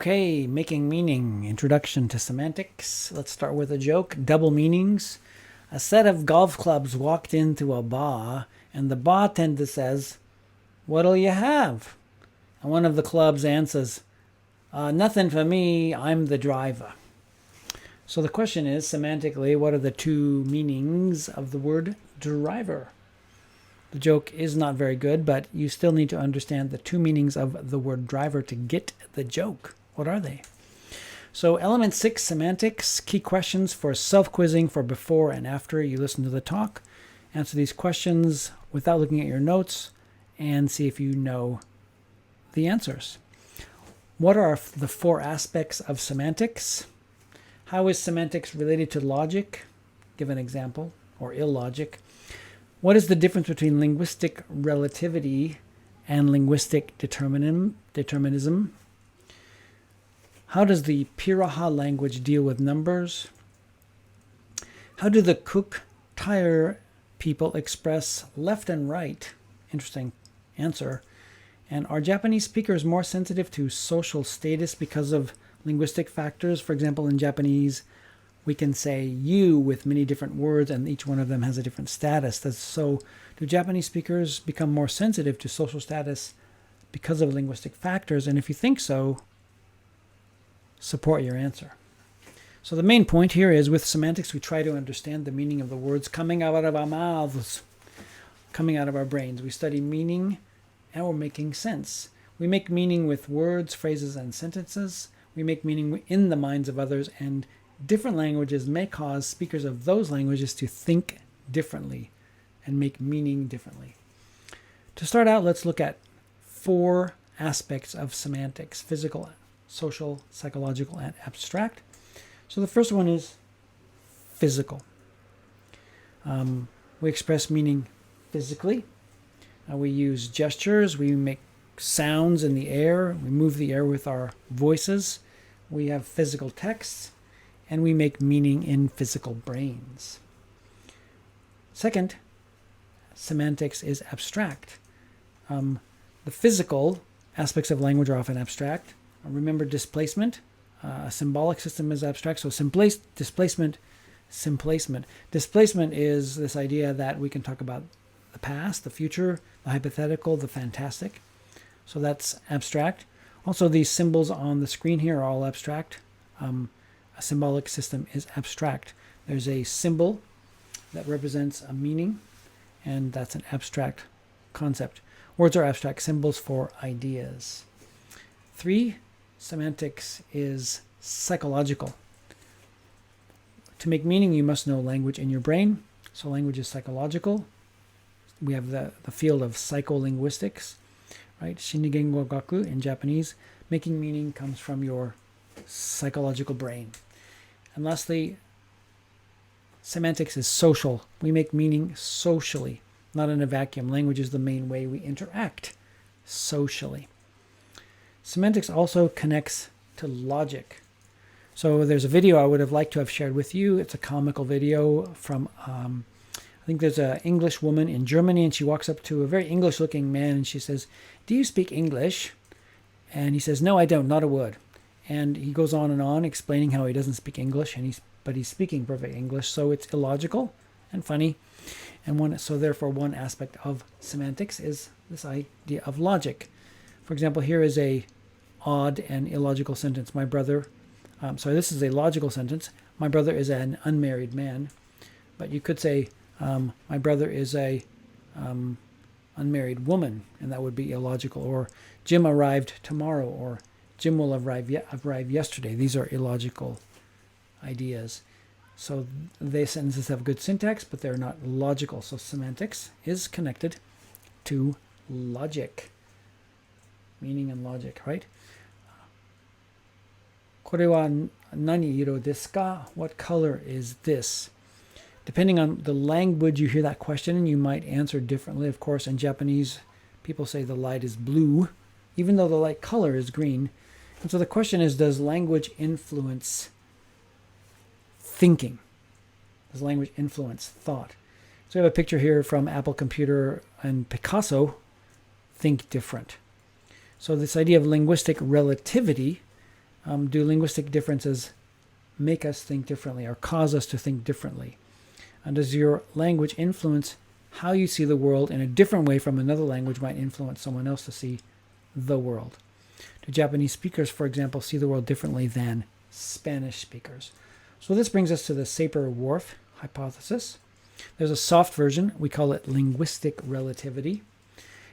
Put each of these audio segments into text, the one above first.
Okay, making meaning. Introduction to semantics. Let's start with a joke. Double meanings. A set of golf clubs walked into a bar, and the bartender says, "What'll you have?" And one of the clubs answers, "Nothing for me, I'm the driver." So the question is, semantically, what are the two meanings of the word driver? The joke is not very good, but you still need to understand the two meanings of the word driver to get the joke. What are they? So element 6, semantics, key questions for self-quizzing for before and after you listen to the talk. Answer these questions without looking at your notes and see if you know the answers. What are the 4 aspects of semantics? How is semantics related to logic? Give an example, or illogic. What is the difference between linguistic relativity and linguistic determinism? How does the Piraha language deal with numbers? How do the Cook-Tire people express left and right? Interesting answer. And are Japanese speakers more sensitive to social status because of linguistic factors? For example, in Japanese, we can say you with many different words, and each one of them has a different status. So do Japanese speakers become more sensitive to social status because of linguistic factors? And if you think so, support your answer. So the main point here is, with semantics, we try to understand the meaning of the words coming out of our mouths, coming out of our brains. We study meaning, and we're making sense. We make meaning with words, phrases, and sentences. We make meaning in the minds of others, and different languages may cause speakers of those languages to think differently and make meaning differently. To start out, let's look at 4 aspects of semantics: physical, social, psychological, and abstract. So the first one is physical. We express meaning physically. We use gestures. We make sounds in the air. We move the air with our voices. We have physical texts, and we make meaning in physical brains. Second, semantics is abstract. The physical aspects of language are often abstract. Remember displacement. A symbolic system is abstract. So displacement. Displacement is this idea that we can talk about the past, the future, the hypothetical, the fantastic. So that's abstract. Also, these symbols on the screen here are all abstract. A symbolic system is abstract. There's a symbol that represents a meaning, and that's an abstract concept. Words are abstract symbols for ideas. 3, semantics is psychological. To make meaning, you must know language in your brain. So language is psychological. We have the field of psycholinguistics, right? Shinigengo gaku in Japanese. Making meaning comes from your psychological brain. And lastly, semantics is social. We make meaning socially, not in a vacuum. Language is the main way we interact socially. Semantics also connects to logic. So there's a video I would have liked to have shared with you. It's a comical video from, I think there's an English woman in Germany, and she walks up to a very English-looking man, and she says, "Do you speak English?" And he says, "No, I don't, not a word." And he goes on and on explaining how he doesn't speak English, but he's speaking perfect English, so it's illogical and funny. And so therefore one aspect of semantics is this idea of logic. For example, here is a odd and illogical sentence. This is a logical sentence. My brother is an unmarried man. But you could say, my brother is a unmarried woman, and that would be illogical. Or Jim arrived tomorrow, or Jim will arrive yesterday. These are illogical ideas. So these sentences have good syntax, but they're not logical. So semantics is connected to logic. Meaning and logic, right? これは何色ですか? What color is this? Depending on the language you hear that question in, you might answer differently. Of course, in Japanese, people say the light is blue, even though the light color is green. And so the question is, does language influence thinking? Does language influence thought? So we have a picture here from Apple Computer and Picasso. Think different. So this idea of linguistic relativity do linguistic differences make us think differently or cause us to think differently? And does your language influence how you see the world in a different way from another language might influence someone else to see the world? Do Japanese speakers, for example, see the world differently than Spanish speakers? So this brings us to the Sapir-Whorf hypothesis. There's a soft version. We call it linguistic relativity.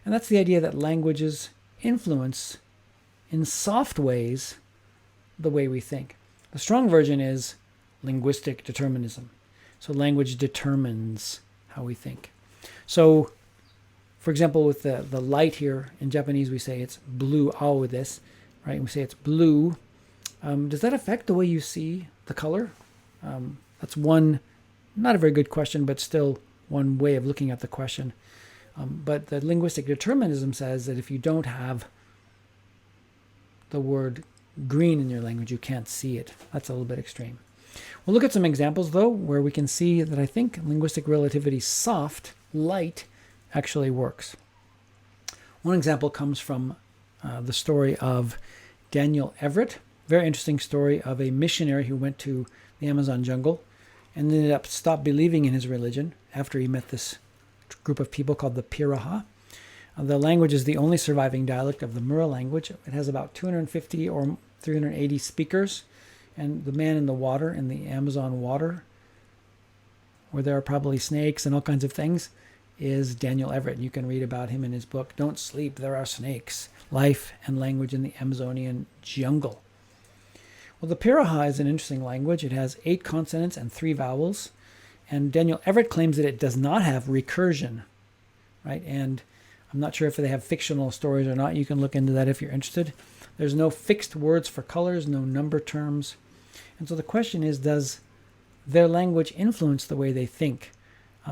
And that's the idea that languages influence in soft ways the way we think. The strong version is linguistic determinism. So language determines how we think. So, for example, with the light here, in Japanese we say it's blue, ao desu, right? We say it's blue. Does that affect the way you see the color? That's one, not a very good question, but still one way of looking at the question. But the linguistic determinism says that if you don't have the word green in your language, you can't see it. That's a little bit extreme. We'll look at some examples, though, where we can see that I think linguistic relativity soft, light, actually works. One example comes from the story of Daniel Everett. Very interesting story of a missionary who went to the Amazon jungle and ended up stopped believing in his religion after he met this group of people called the Piraha. The language is the only surviving dialect of the Mura language. It has about 250 or 380 speakers. And the man in the water, in the Amazon water, where there are probably snakes and all kinds of things, is Daniel Everett. You can read about him in his book, Don't Sleep, There Are Snakes, Life and Language in the Amazonian Jungle. Well, the Piraha is an interesting language. It has 8 consonants and 3 vowels. And Daniel Everett claims that it does not have recursion, right? And I'm not sure if they have fictional stories or not. You can look into that if you're interested. There's no fixed words for colors, no number terms. And so the question is, does their language influence the way they think?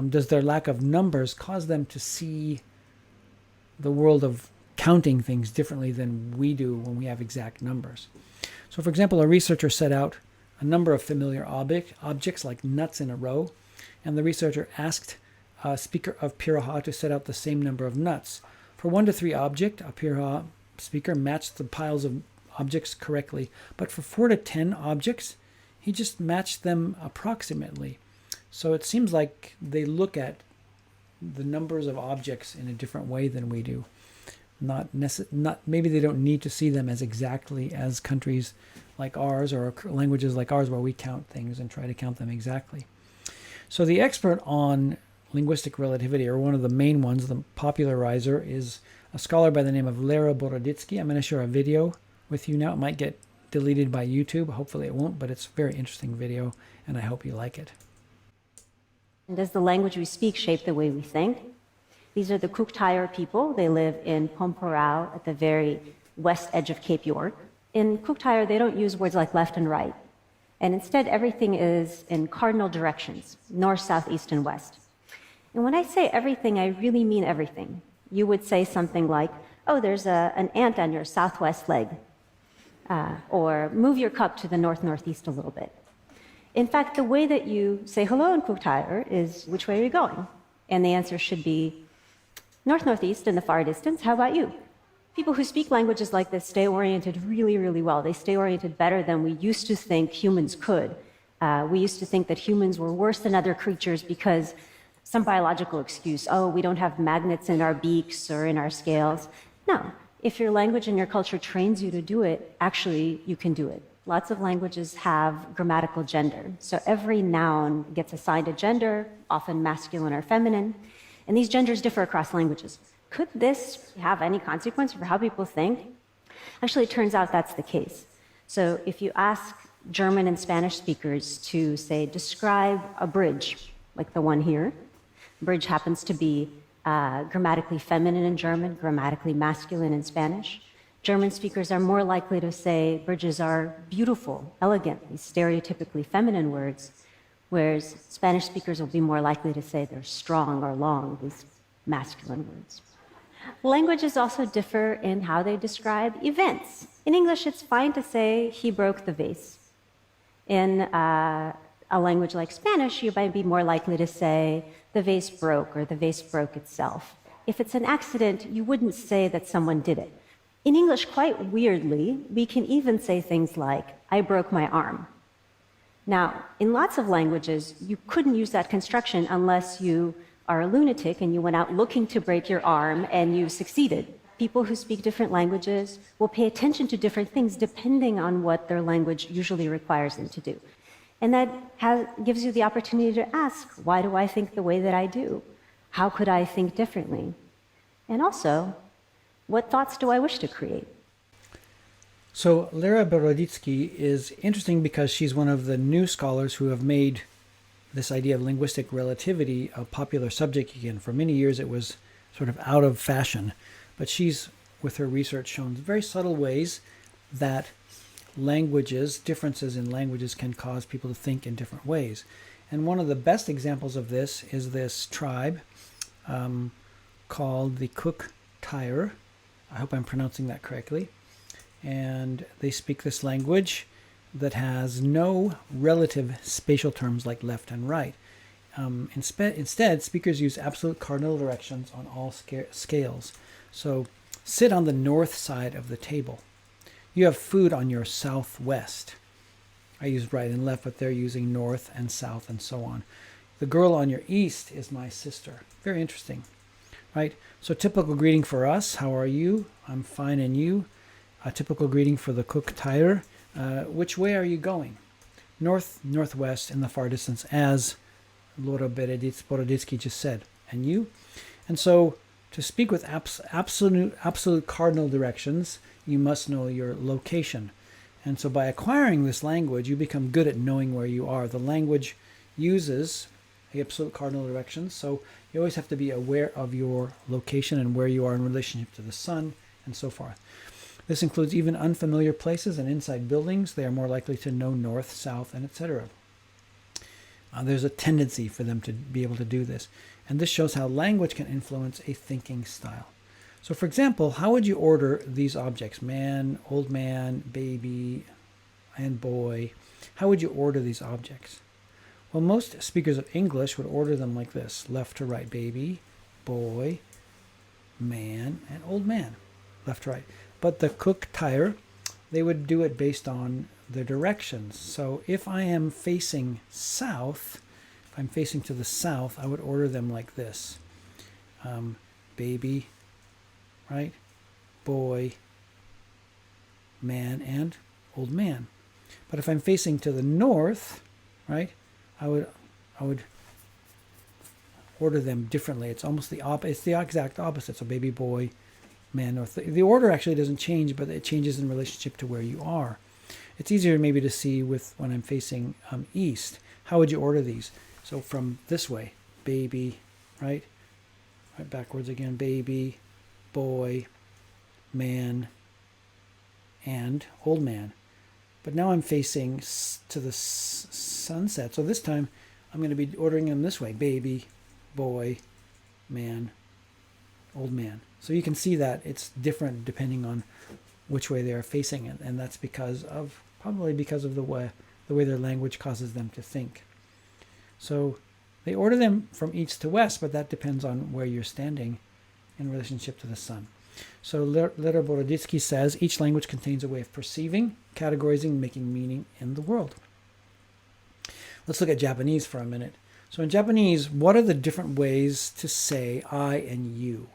Does their lack of numbers cause them to see the world of counting things differently than we do when we have exact numbers? So, for example, a researcher set out a number of familiar objects like nuts in a row, and the researcher asked a speaker of Piraha to set out the same number of nuts. For 1 to 3 objects, a Piraha speaker matched the piles of objects correctly, but for 4 to 10 objects, he just matched them approximately. So it seems like they look at the numbers of objects in a different way than we do. Maybe they don't need to see them as exactly as countries like ours or languages like ours where we count things and try to count them exactly. So the expert on linguistic relativity, or one of the main ones, the popularizer, is a scholar by the name of Lera Boroditsky. I'm going to share a video with you now. It might get deleted by YouTube. Hopefully it won't, but it's a very interesting video, and I hope you like it. And does the language we speak shape the way we think? These are the Kuuk-Thaayorre people. They live in Pomporao at the very west edge of Cape York. In Kuuk-Thaayorre, they don't use words like left and right. And instead, everything is in cardinal directions, north, south, east, and west. And when I say everything, I really mean everything. You would say something like, oh, there's an ant on your southwest leg. Or move your cup to the north-northeast a little bit. In fact, the way that you say hello in Kuuk-Thaayorre is, which way are you going? And the answer should be north-northeast in the far distance. How about you? People who speak languages like this stay oriented really, really well. They stay oriented better than we used to think humans could. We used to think that humans were worse than other creatures because some biological excuse, oh, we don't have magnets in our beaks or in our scales. No, if your language and your culture trains you to do it, actually you can do it. Lots of languages have grammatical gender. So every noun gets assigned a gender, often masculine or feminine, and these genders differ across languages. Could this have any consequence for how people think? Actually, it turns out that's the case. So if you ask German and Spanish speakers to, say, describe a bridge, like the one here, bridge happens to be grammatically feminine in German, grammatically masculine in Spanish. German speakers are more likely to say bridges are beautiful, elegant, these stereotypically feminine words, whereas Spanish speakers will be more likely to say they're strong or long, these masculine words. Languages also differ in how they describe events. In English, it's fine to say, he broke the vase. In a language like Spanish, you might be more likely to say, the vase broke, or the vase broke itself. If it's an accident, you wouldn't say that someone did it. In English, quite weirdly, we can even say things like, I broke my arm. Now, in lots of languages, you couldn't use that construction unless you are a lunatic and you went out looking to break your arm and you succeeded. People who speak different languages will pay attention to different things depending on what their language usually requires them to do. And that gives you the opportunity to ask, why do I think the way that I do? How could I think differently? And also, what thoughts do I wish to create? So Lera Boroditsky is interesting because she's one of the new scholars who have made this idea of linguistic relativity a popular subject again. For many years it was sort of out of fashion, but she's, with her research, shown very subtle ways that differences in languages can cause people to think in different ways. And one of the best examples of this is this tribe called the Cook Tyre. I hope I'm pronouncing that correctly. And they speak this language that has no relative spatial terms like left and right. Instead, speakers use absolute cardinal directions on all scales. So sit on the north side of the table. You have food on your southwest. I use right and left, but they're using north and south and so on. The girl on your east is my sister. Very interesting, right? So typical greeting for us, how are you? I'm fine, and you? A typical greeting for the Cook Tyre, which way are you going? North, northwest, in the far distance, as Laura Boroditsky just said. And you? And so to speak with absolute cardinal directions, you must know your location. And so by acquiring this language, you become good at knowing where you are. The language uses the absolute cardinal directions, so you always have to be aware of your location and where you are in relationship to the sun and so forth. This includes even unfamiliar places and inside buildings. They are more likely to know north, south, and etc. There's a tendency for them to be able to do this. And this shows how language can influence a thinking style. So for example, how would you order these objects? Man, old man, baby, and boy. How would you order these objects? Well, most speakers of English would order them like this. Left to right, baby, boy, man, and old man. Left to right. But the Cook Tyre, they would do it based on the directions. So if I am facing south, if I'm facing to the south, I would order them like this. Baby, right? Boy, man, and old man. But if I'm facing to the north, right, I would order them differently. It's almost it's the exact opposite. So baby, boy, man, north. The order actually doesn't change, but it changes in relationship to where you are. It's easier maybe to see with when I'm facing east. How would you order these? So from this way, baby, right? Right backwards again, baby, boy, man, and old man. But now I'm facing to the sunset. So this time I'm going to be ordering them this way. Baby, boy, man, old man. So you can see that it's different depending on which way they are facing it. And that's probably because of the way their language causes them to think. So they order them from east to west, but that depends on where you're standing in relationship to the sun. So Lera Boroditsky says each language contains a way of perceiving, categorizing, making meaning in the world. Let's look at Japanese for a minute. So in Japanese, what are the different ways to say I and you?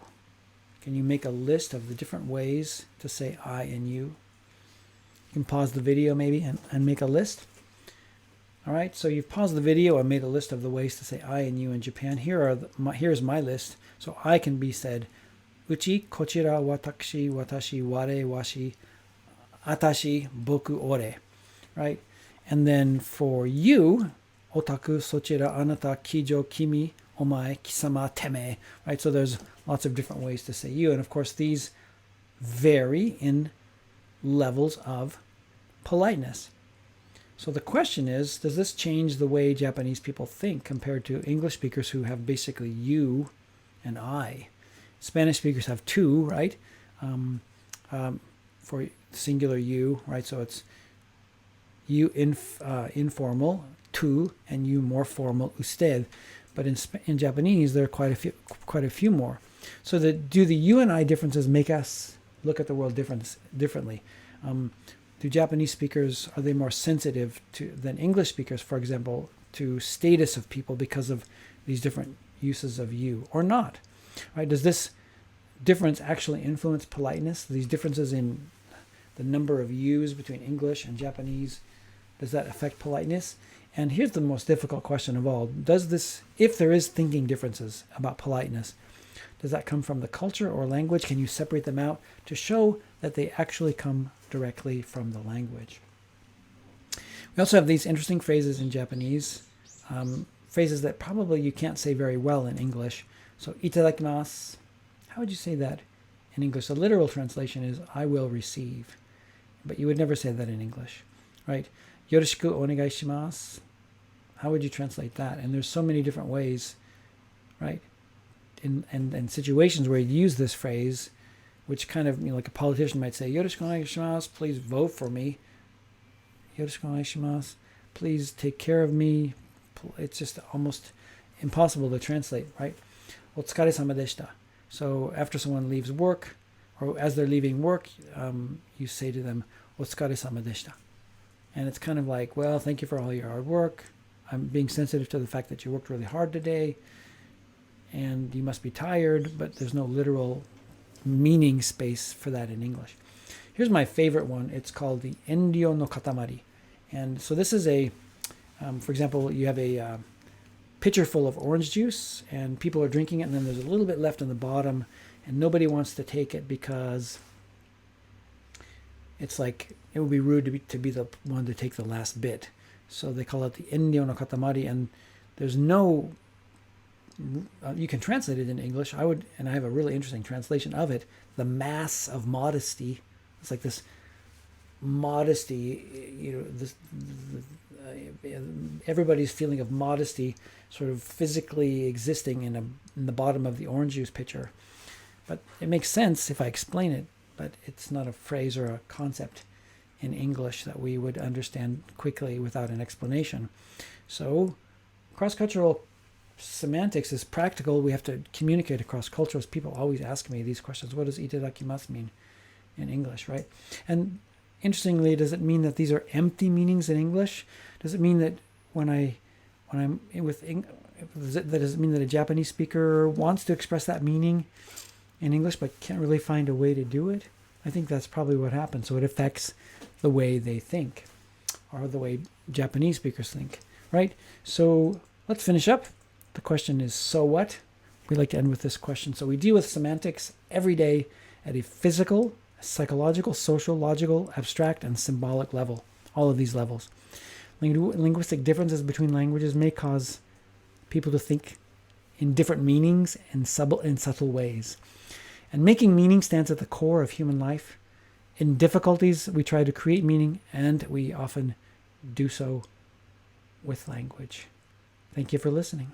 Can you make a list of the different ways to say I and you? You can pause the video maybe and make a list. All right, so you've paused the video and made a list of the ways to say I and you in Japan. Here's my list. So I can be said uchi, kochira, watashi, watashi, ware, washi, atashi, boku, ore. Right? And then for you, otaku, sochira, anata, kijo, kimi, omae, kisama, teme. Right? So there's lots of different ways to say you. And of course, these vary in levels of politeness. So the question is, does this change the way Japanese people think compared to English speakers who have basically you and I? Spanish speakers have tu, right? For singular you, right? So it's you informal, tu, and you more formal, usted. But in Japanese, there are quite a few more. So do the you and I differences make us look at the world differently. Do Japanese speakers, are they more sensitive than English speakers, for example, to status of people because of these different uses of you, or not? Right? Does this difference actually influence politeness? These differences in the number of yous between English and Japanese, does that affect politeness? And here's the most difficult question of all. Does this, if there is thinking differences about politeness, does that come from the culture or language? Can you separate them out to show that they actually come directly from the language? We also have these interesting phrases in Japanese, phrases that probably you can't say very well in English. So, itadakimasu. How would you say that in English? The literal translation is, I will receive. But you would never say that in English, right? Yoroshiku onegai shimasu. How would you translate that? And there's so many different ways, right? In situations where you use this phrase, which kind of, like a politician might say, Yoroshiku onegai shimasu, please vote for me. Yoroshiku onegai shimasu, please take care of me. It's just almost impossible to translate, right? Otsukare-sama deshita. So after someone leaves work, or as they're leaving work, you say to them, Otsukare-sama deshita. And it's kind of like, well, thank you for all your hard work. I'm being sensitive to the fact that you worked really hard today, and you must be tired, but there's no literal meaning space for that in English. Here's my favorite one. It's called the enryo no katamari. And so this is for example, you have a pitcher full of orange juice, and people are drinking it, and then there's a little bit left in the bottom, and nobody wants to take it because it's like it would be rude to be the one to take the last bit. So they call it the enryo no katamari, and there's no you can translate it in English. I have a really interesting translation of it. The mass of modesty. It's like this modesty, everybody's feeling of modesty sort of physically existing in the bottom of the orange juice pitcher. But it makes sense if I explain it, but it's not a phrase or a concept in English that we would understand quickly without an explanation. So cross-cultural semantics is practical. We have to communicate across cultures. People always ask me these questions. What does itadakimasu mean in English, right? And interestingly, does it mean that these are empty meanings in English? Does it mean that does it mean that a Japanese speaker wants to express that meaning in English but can't really find a way to do it? I think that's probably what happens. So it affects the way they think, or the way Japanese speakers think, right? So let's finish up. The question is, so what? We like to end with this question. So we deal with semantics every day at a physical, psychological, social, logical, abstract, and symbolic level. All of these levels. Linguistic differences between languages may cause people to think in different meanings and in subtle ways. And making meaning stands at the core of human life. In difficulties, we try to create meaning, and we often do so with language. Thank you for listening.